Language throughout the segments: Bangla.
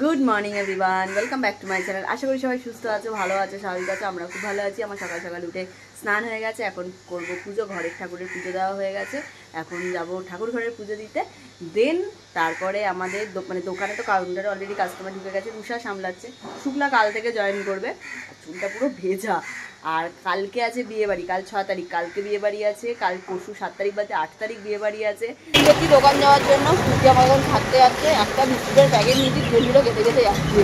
Good morning everyone, welcome back to my channel. আশা করি সবাই সুস্থ আছো, ভালো আছো, স্বাভাবিক আছো। আমরা খুব ভালো আছি। আমার সকাল সকাল উঠে স্নান হয়ে গেছে, এখন করবো পুজো। ঘরের ঠাকুরের পুজো দেওয়া হয়ে গেছে, এখন যাব ঠাকুর ঘরের পুজো দিতে। দেন তারপরে আমাদের দোকানে তো কাউন্টারে অলরেডি কাস্টমার ঢুকে গেছে, রুষা সামলাচ্ছে। শুক্লা কাল থেকে জয়েন করবে। চুলটা পুরো ভেজা। আর কালকে আছে বিয়ে বাড়ি, কাল 6 তারিখ, কালকে বিয়ে বাড়ি আছে, কাল পরশু 7 তারিখ বাদে 8 তারিখ বিয়ে বাড়ি আছে। সত্যি দোকান যাওয়ার জন্য সূর্য আমাদের থাকতে যাচ্ছে, একটা বিস্কুটের প্যাকেট নিয়েছি, ট্রেনগুলো খেতে খেতে যাচ্ছি।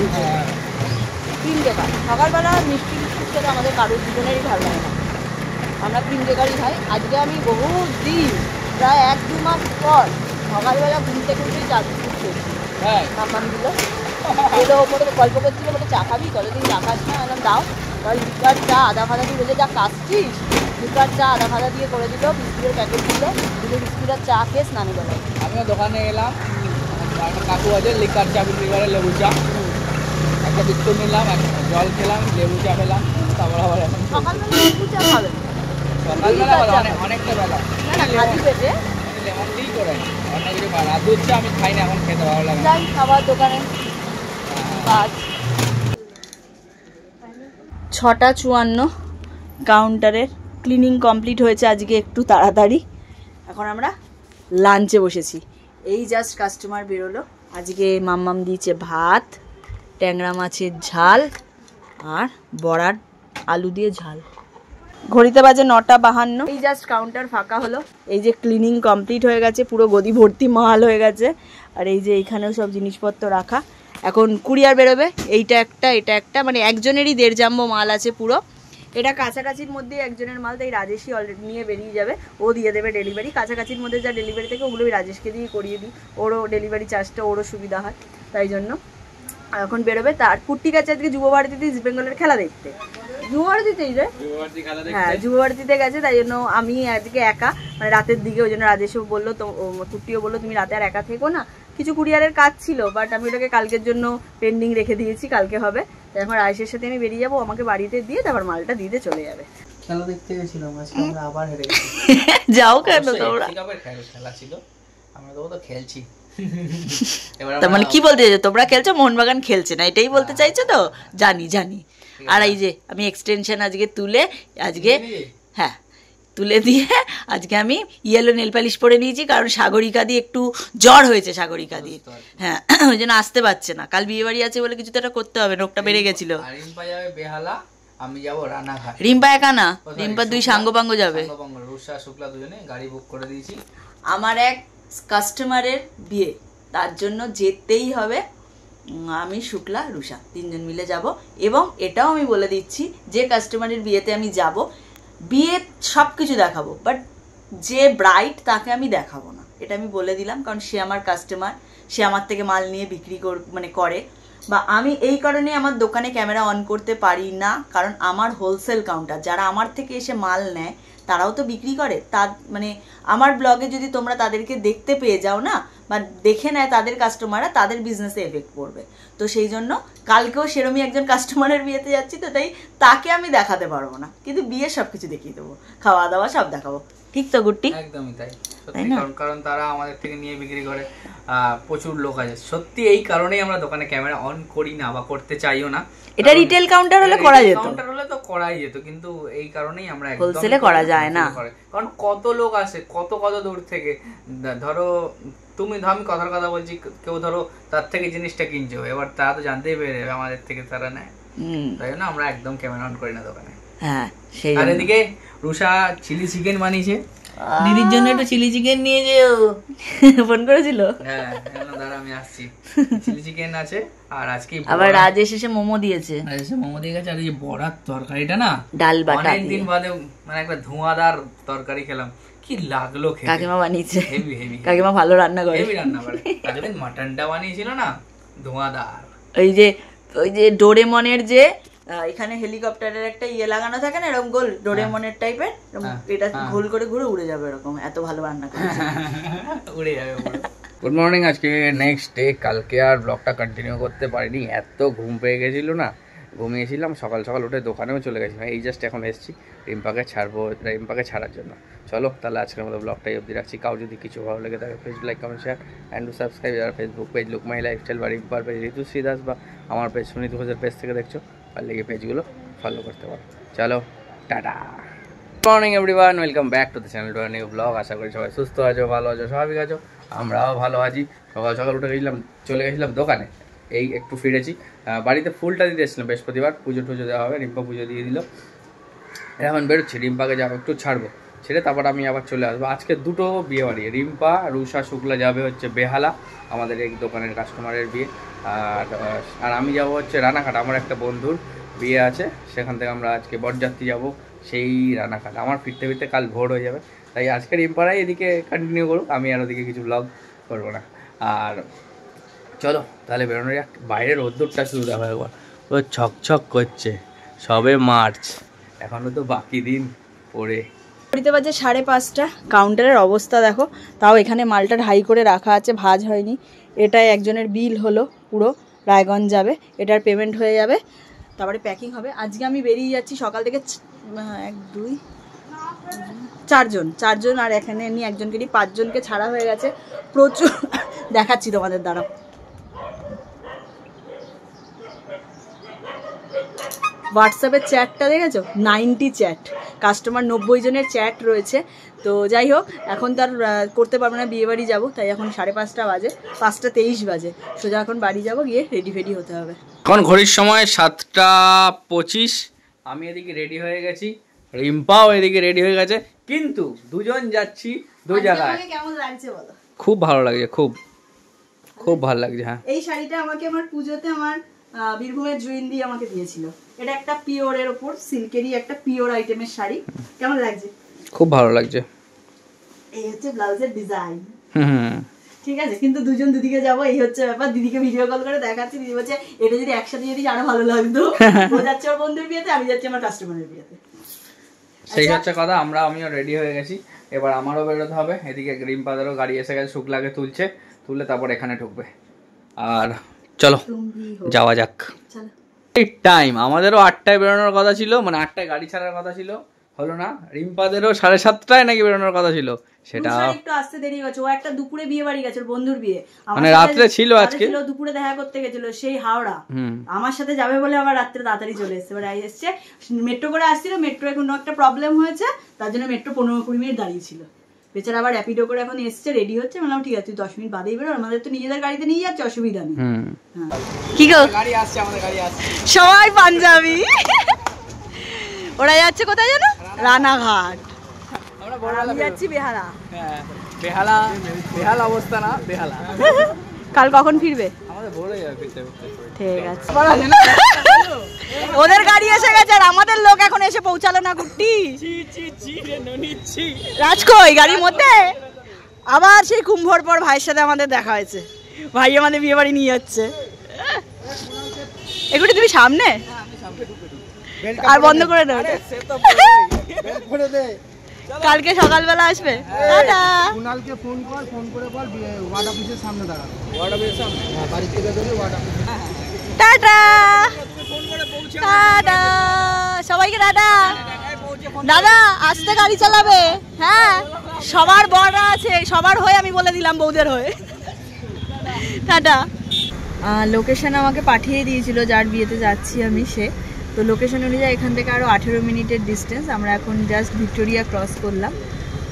3 টাকা সকালবেলা মিষ্টি বিস্কুট খেতে আমাদের কারোর জীবনেরই ভালো লাগে না, আমরা 3 টাকারই খাই। আজকে আমি বহু দিন প্রায় 1-2 মাস পর সকালবেলা ঘুম থেকে উঠেই চা বিস্কুট খেয়েছি। হ্যাঁ, নাম্বাম দিল এলো ওপরে গল্প করছিল, বলে চা খাবি, কতদিন চা খাস না, এলাম দাও। লিকার চা আদা ফাদা দিয়ে বলে যা কাশছিস, লিকার চা আদা ফাদা দিয়ে করে দিল, বিস্কুটের প্যাকেট দিল, দুটো বিস্কুটের চা খেয়ে স্নানে বেলায়। আমিও দোকানে এলাম, কাকু আছে লিকার চা বিক্রি করে, লেবু চা, একটা বিস্কুট নিলাম, জল খেলাম, লেবু চা খেলাম, তারপর আবার এখন সকালবেলা লেবু চা খাবে, সকালবেলা অনেকটা বেলা না খালি পেটে লেমন টি করে অন্য কিছু খাই না। দুধ চা আমি খাই না, এখন খেতে ভালো লাগে। যাই খাবার দোকানে কাজ। 6:54 কাউন্টারের ক্লিনিং কমপ্লিট হয়েছে আজকে একটু তাড়াতাড়ি। এখন আমরা লাঞ্চে বসেছি, এই জাস্ট কাস্টমার বেরোলো। আজকে মাম্মাম দিয়েছে ভাত, ট্যাংরা মাছের ঝাল আর বড়ার আলু দিয়ে ঝাল। ঘড়িতে বাজে 9:52। এই জাস্ট কাউন্টার ফাঁকা হলো, এই যে ক্লিনিং কমপ্লিট হয়ে গেছে, পুরো গদি ভর্তি মাল হয়ে গেছে। আর এই যে এইখানেও সব জিনিসপত্র রাখা। এখন কুরিয়ার বেরোবে, এইটা একটা এটা একটা, মানে একজনেরই 1.5 জাম্বো মাল আছে পুরো। এটা কাছাকাছির মধ্যে একজনের মাল, তাই রাজেশই অলরেডি নিয়ে বেরিয়ে যাবে, ও দিয়ে দেবে ডেলিভারি। কাছাকাছির মধ্যে যা ডেলিভারি থেকে ওগুলো রাজেশকে দিয়ে করিয়ে দিই, ওরও ডেলিভারি চার্জটা ওরও সুবিধা হয়, তাই জন্য এখন বেরোবে। তার কুর্তি গেছে আজকে যুবভারতীতে ইস্ট বেঙ্গলের খেলা দেখতে। যুবভারতীতেই রে, হ্যাঁ যুবভারতীতে গেছে, তাই জন্য আমি আজকে একা, মানে রাতের দিকে, ওই জন্য রাজেশও বললো, তো কুর্তিও বললো তুমি রাতে আর একা থেকো না। কিছু কুরিয়ারের কাজ ছিল, বাট আমি ওটাকে কালকের জন্য পেন্ডিং রেখে দিয়েছি, কালকে হবে। তাই এখন রাজেশের সাথে আমি বেরিয়ে যাবো, আমাকে বাড়িতে দিয়ে তারপর মালটা দিতে চলে যাবে। খেলা দেখতে গেছিলাম আজকে, আমরা আবার হেরে গেছি। যাও কেন তোমরা? খেলা ছিল, আমরা তো খেলছি। তার মানে কি বলতে চাইছো, তোমরা খেলছো, মোহনবাগান খেলছে না, এটাই বলতে চাইছো তো? জানি জানি। আর এই যে আমি এক্সটেনশন আজকে তুলে, আজকে হ্যাঁ তুলে দিয়ে আজকে আমি ইয়েলো নেল পালিশ পরে নিয়েছি, কারণ সাগরিকা দিয়ে একটু জ্বর হয়েছে, সাগরিকা দিয়ে, হ্যাঁ ওই জন্য আসতে পারছে না। কাল বিয়ে বাড়ি আছে বলে কিছু তো একটা করতে হবে, নোকটা বেড়ে গেছিল। রিম্পা যাবে বেহালা, আমি যাবো রানাঘাট। রিম্পা একা না, রিম্পার 2 সাঙ্গপাঙ্গ যাবে। রুষা শুক্লা দুজনে গাড়ি বুক করে দিয়েছি। আমার এক কাস্টমারের বিয়ে, তার জন্য যেতেই হবে। আমি শুক্লা রুষা 3 জন মিলে যাব। এবং এটাও আমি বলে দিচ্ছি, যে কাস্টমারের বিয়েতে আমি যাব, বিয়ে সব কিছু দেখাবো, বাট যে ব্রাইড তাকে আমি দেখাবো না, এটা আমি বলে দিলাম। কারণ সে আমার কাস্টমার, সে আমার থেকে মাল নিয়ে বিক্রি করে, বা আমি এই কারণে আমার দোকানে ক্যামেরা অন করতে পারি না, কারণ আমার হোলসেল কাউন্টার, যারা আমার থেকে এসে মাল নেয় তারাও তো বিক্রি করে। তার মানে আমার ব্লগে যদি তোমরা তাদেরকে দেখতে পেয়ে যাও না, বা দেখে নেয় তাদের কাস্টমাররা, তাদের বিজনেসে এফেক্ট পড়বে। তো সেই জন্য কালকেও সেরমই একজন কাস্টমারের বিয়েতে যাচ্ছি, তো তাই তাকে আমি দেখাতে পারবো না, কিন্তু বিয়ে সব কিছু দেখিয়ে দেবো, খাওয়া দাওয়া সব দেখাবো। ঠিক তো গুট্টি? একদমই তাই, সত্যি। কারণ তারা আমাদের থেকে নিয়ে বিক্রি করে, প্রচুর লোক আছে। সত্যি এই কারণেই আমরা দোকানে ক্যামেরা অন করি না, বা করতে চাইও না। এটা রিটেল কাউন্টার হলে করা যেত, কাউন্টার হলে তো করাই যেত, কিন্তু এই কারণেই আমরা হোলসেলে করা যায় না। কারণ কত লোক আসে, কত দূর থেকে। ধরো আমি কথার কথা বলছি, কেউ ধরো তার থেকে জিনিসটা কিনছো, এবার তারা তো জানতেই পেরে যাবে আমাদের থেকে তারা নেয়, তাই জন্য আমরা একদম ক্যামেরা অন করি না দোকানে। হ্যাঁ, সেই। আর এদিকে রুষা চিলি চিকেন বানিয়েছে, দিদির জন্য একটু চিলি চিকেন নিয়ে যেও, ফোন করেছিল। হ্যাঁ, দাঁড়া আমি আসছি। চিলি চিকেন আছে, আর আজকে আবার রাজেশ এসে মোমো দিয়েছে। মোমো দিয়ে গেছে। আর এই বড়ার তরকারিটা না, ডাল বাটা অনেকদিন বাদে মানে একটা ধোঁয়াদার তরকারি খেলাম, কি লাগলো খেতে। কাকিমা বানিয়েছে, হেভি হেভি, কাকিমা ভালো রান্না করে, হেভি রান্না করে। তাহলে মাটনটা বানিয়েছিল না, ধোঁয়াদার। ওই যে ডোরেমনের যে এখানে হেলিকপ্টারের একটা ইয়ে লাগানো থাকে না, এরকম গোল ডোরেমনের টাইপের, এটা গোল করে ঘুরে উড়ে যাবে, এরকম এত ভালো রান্না করেছে, উড়ে যাবে। গুড মর্নিং, আজকে নেক্সট ডে। কালকে আর ব্লগটা কন্টিনিউ করতে পারিনি, এত ঘুম পেয়ে গেছিল না, ঘুমিয়েছিলাম, সকাল সকাল উঠে দোকানেও চলে গেছিলাম, এই জাস্ট এখন এসেছি রিম্পাকে ছাড়বো, রিম্পাকে ছাড়ার জন্য। চলো তাহলে আজকের মতো ব্লগটাই অবধি রাখছি। কাউ যদি কিছু ভালো লেগে থাকে please like comment share and subscribe. যারা ফেসবুক পেজ লুকমাই লাইফস্টাইল বা রিম্পার পেজ ঋতুশ্রী দাস বা আমার পেজ সুনীত ঘোষের পেজ থেকে দেখছো, আর লেগে পেজগুলো ফলো করতে পারো। চলো টাটা, good morning everyone, welcome back to the channel to new blog. আশা করি সবাই সুস্থ আছো, ভালো আছো, স্বাভাবিক আছো, আমরাও ভালো আছি। সকাল সকাল উঠে চলে গেছিলাম দোকানে, এই একটু ফিরেছি। বাড়িতে ফুলটা দিতে এসেছিলাম, বৃহস্পতিবার পুজো টুজো দেওয়া হবে, রিম্পা পুজো দিয়ে দিল। এখন বেরোচ্ছি, রিম্পাকে যাবো একটু ছাড়বো, ছেড়ে তারপর আমি আবার চলে আসবো। আজকে দুটো বিয়ে বাড়ি, রিম্পা রুষা শুক্লা যাবে হচ্ছে বেহালা, আমাদের এই দোকানের কাস্টমারের বিয়ে। আর আমি যাবো হচ্ছে রানাঘাট, আমার একটা বন্ধুর বিয়ে আছে, সেখান থেকে আমরা আজকে বরযাত্রী যাবো সেই রানাঘাট। আমার ফিরতে ফিরতে কাল ভোর হয়ে যাবে, তাই আজকে রিম্পারাই এদিকে কন্টিনিউ করুক, আমি আর ওদিকে কিছু ব্লগ করবো না। আর চলো তাহলে বেরোনো যাক। বাইরের রোদ্দুরটা শুরু দেখো একবার, ও ছকছক করছে, সবে মার্চ, এখনও তো বাকি দিন পরে। ঘড়িতে বাজে 5:30, কাউন্টারের অবস্থা দেখো, তাও এখানে মালটা হাই করে রাখা আছে, ভাঁজ হয়নি। এটাই একজনের বিল হলো, পুরো রায়গঞ্জ যাবে, এটার পেমেন্ট হয়ে যাবে, তারপরে প্যাকিং হবে। আজকে আমি বেরিয়ে যাচ্ছি সকাল থেকে 1 2 4জন, আর এখানে নিয়ে একজনকে নিয়ে 5 জনকে ছাড়া হয়ে গেছে। প্রচুর দেখাচ্ছি তোমাদের, দ্বারা হোয়াটসঅ্যাপের চ্যাটটা দেখেছো, 90 চ্যাট, কাস্টমার 90 জনের চ্যাট রয়েছে। তো যাই হোক, এখন তার করতে পারবো না, বিয়ে বাড়ি যাবো, তাই এখন 5:30 বাজে, 5:23 বাজে, সোজা এখন বাড়ি যাবো, গিয়ে রেডি ফেডি হতে হবে। এখন ঘড়ির সময় 7:25, আমি এদিকে রেডি হয়ে গেছি, রিম্পাও এদিকে রেডি হয়ে গেছে, কিন্তু দুজন যাচ্ছি দু জায়গায়। কেমন লাগছে বলো? খুব ভালো লাগছে, খুব খুব ভালো লাগছে। হ্যাঁ, এই শাড়িটা আমাকে আমার পুজোতে আমার বীরভূমের জুইন্দি আমাকে দিয়েছিল। এটা একটা পিওরের ওপর সিল্কেরই একটা পিওর আইটেমের শাড়ি। কেমন লাগছে? খুব ভালো লাগছে। এই হচ্ছে ব্লাউজের ডিজাইন, হুম, ঠিক আছে। কিন্তু দুজন দুদিকে যাবো, এই হচ্ছে ব্যাপার। দিদিকে ভিডিও কল করে দেখাচ্ছি, দিদি বলছে এটা যদি একসাথে যদি আরো ভালো লাগতো। ও যাচ্ছে ওর বন্ধুর বিয়েতে, আমি যাচ্ছি আমার কাস্টমারের বিয়েতে, সেই হচ্ছে কথা। আমিও রেডি হয়ে গেছি, এবার আমারও বেরোতে হবে। এদিকে রিম্পাদেরও গাড়ি এসে গেছে, শুক্লাকে তুলে তারপর এখানে ঢুকবে। আর চলো যাওয়া যাক। এই টাইম আমাদেরও 8টায় বেরোনোর কথা ছিল, মানে 8টায় গাড়ি ছাড়ার কথা ছিল, হলো না। রিম্পাদেরও 7:30টায় নাকি বেরোনোর কথা ছিল, সেটা একটু আসতে দেরি হয়েছে। ও একটা দুপুরে বিয়ে বাড়ি গেছে, ওর বন্ধুর বিয়ে, মানে রাত্রে ছিল, আজকে দুপুরে দেখা করতে গেছিল সেই হাওড়া। আমার সাথে যাবে বলে আবার রাত্রে তাড়াতাড়ি চলে এসছে। এবার এসছে মেট্রো করে আসছিল, মেট্রো এখন একটা প্রবলেম হয়েছে, তার জন্য মেট্রো 15-20 মিনিট দাঁড়িয়েছিল। বেচারা আবার র্যাপিডো করে এখন এসছে, রেডি হচ্ছে। বললাম ঠিক আছে, তুই 10 মিনিট বাদেই বেরো, আমাদের তো নিজেদের গাড়িতে নিয়ে যাচ্ছে, অসুবিধা নেই। কি গো, গাড়ি আসছে, আমাদের গাড়ি আসছে, সবাই পাঞ্জাবি। ওরা যাচ্ছে কোথায় জানো? রানাঘাট। আমরা যাচ্ছি বেহালা। বেহালা অবস্থা না, বেহালা। কাল কখন ফিরবে? আমাদের ভোরে যাবে ফিরতে। ঠিক আছে, ওদের গাড়ি এসে গেছে আর আমাদের লোক এখন এসে পৌঁছালো না। গুট্টি রাজকই গাড়ির মধ্যে আবার সেই কুম্ভর পর ভাইয়ের সাথে আমাদের দেখা হয়েছে, ভাই আমাদের বিয়ে বাড়ি নিয়ে যাচ্ছে। এগুলি তুমি সামনে আর বন্ধ করে দেবে, কালকে সকালবেলা আসবে। টাটা। কুনালকে ফোন করে বল ওয়ার্ড অফিসের সামনে দাঁড়াবে, ওয়ার্ড অফিসের সামনে, হ্যাঁ বাড়ি থেকে বেরোলে ওয়ার্ড অফিস। টাটা টাটা সবাইকে, টাটা। দাদা আসতে গাড়ি চালাবে, হ্যাঁ সবার বড়রা আছে, সবার হয়ে আমি বলে দিলাম, বউদের হয়ে। টাটা। লোকেশন আমাকে পাঠিয়ে দিয়েছিল যার বিয়েতে যাচ্ছি আমি, সে তো লোকেশন অনুযায়ী এখান থেকে আরও 18 মিনিটের ডিস্টেন্স। আমরা এখন জাস্ট ভিক্টোরিয়া ক্রস করলাম,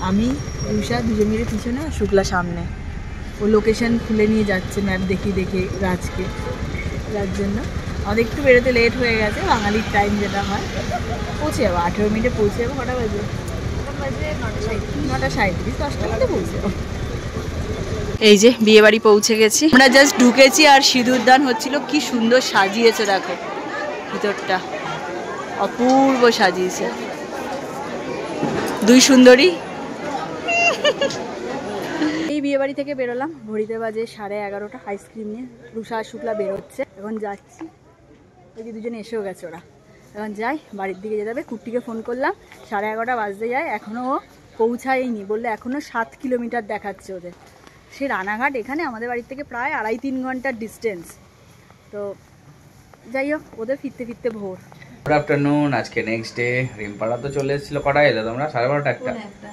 আমি রুষা দুজন মিলে পিছনে, শুক্লা সামনে। ও লোকেশন খুলে নিয়ে যাচ্ছে, ম্যাপ দেখে রাজকে, যার জন্য আমাদের একটু বেরোতে লেট হয়ে গেছে। বাঙালির টাইম যেটা হয়, পৌঁছে যাবো 18 মিনিটে পৌঁছে যাবো। কটা বাজে? 9:37, 10টার মধ্যে পৌঁছে যাবো। এই যে বিয়ে বাড়ি পৌঁছে গেছি আমরা, জাস্ট ঢুকেছি আর সিঁদুরদান হচ্ছিল। কি সুন্দর সাজিয়েছে দেখো, ভিতরটা অপূর্ব সাজিয়েছে, দুই সুন্দরী। এই বিয়ে বাড়ি থেকে বেরোলাম, ঘড়িতে বাজে 11:30, আইসক্রিম নিয়ে রুষা আর শুক্লা বেরোচ্ছে। এখন যাচ্ছি, ওই যে দুজনে এসেও গেছে ওরা। এখন যাই, বাড়ির দিকে যেতে হবে। কুট্টিকে ফোন করলাম, 11:30 বাজতে যায়, এখনও পৌঁছায়নি, বললে এখনও 7 কিলোমিটার দেখাচ্ছে ওদের। সে রানাঘাট এখানে আমাদের বাড়ির থেকে প্রায় 2.5-3 ঘন্টার ডিস্টেন্স। তো যাই হোক ওদের ফিরতে ফিরতে ভোর। Good afternoon. আজকে নেক্সট ডে। রিম্পারা তো চলে এসেছিলো, কটায় এলো তোমরা? 12:30 একটা,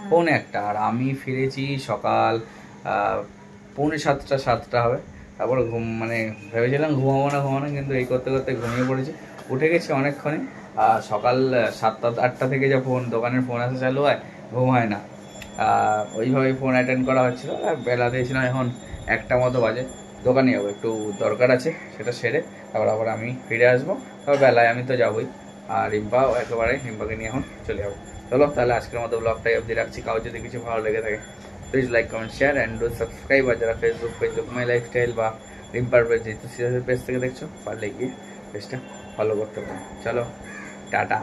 পৌনে একটা। আর আমি ফিরেছি সকাল 6:45-7টা হবে। তারপর মানে ভেবেছিলাম ঘুমাবো না, কিন্তু এই করতে করতে ঘুমিয়ে পড়েছি। উঠে গেছি অনেকক্ষণে। সকাল 7টা-8টা থেকে যে দোকানের ফোন আসা চালু হয়, ঘুম হয় না। ওইভাবেই ফোন অ্যাটেন্ড করা হচ্ছিলো। বেলা দিয়েছিলাম, এখন 1টা মতো বাজে। দোকানে যাবো, একটু দরকার আছে, সেটা সেরে তারপর আবার আমি ফিরে আসবো। তবে বেলায় আমি তো যাবোই। আর রিম্পাও একেবারে, রিম্পাকে নিয়ে এখন চলে যাবো। চলো তাহলে আজকের মতো ব্লগটাই অবধি রাখছি। কাউ যদি কিছু ভালো লেগে থাকে please like, comment, share and do subscribe. আর যারা ফেসবুক পেজ লুকমাই লাইফস্টাইল বা রিম্পার পেজ, যেহেতু সিরিয়াসের পেজ থেকে দেখছো, পারলে গিয়ে পেজটা ফলো করতে পারো। চলো টাটা।